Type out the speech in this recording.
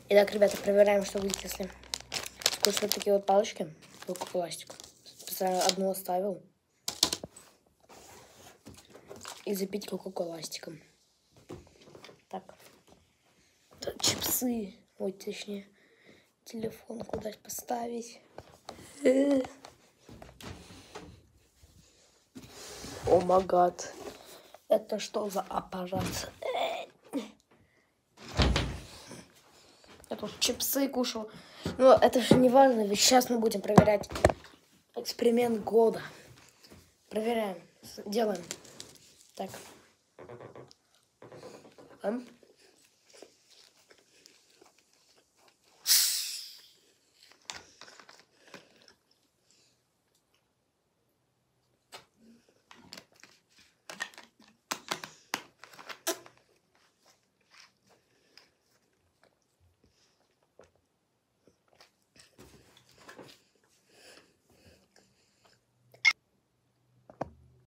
Итак, ребята, проверяем, что будет, если скушать такие вот палочки. Лук-пластик. Специально одну оставил. И запить кока-коластиком. Так. Тут чипсы. Ой, точнее, телефон куда поставить. О май гад. Это что за аппарат? Я тут чипсы кушал. Но это же не важно, ведь сейчас мы будем проверять эксперимент года. Проверяем. Делаем. Так.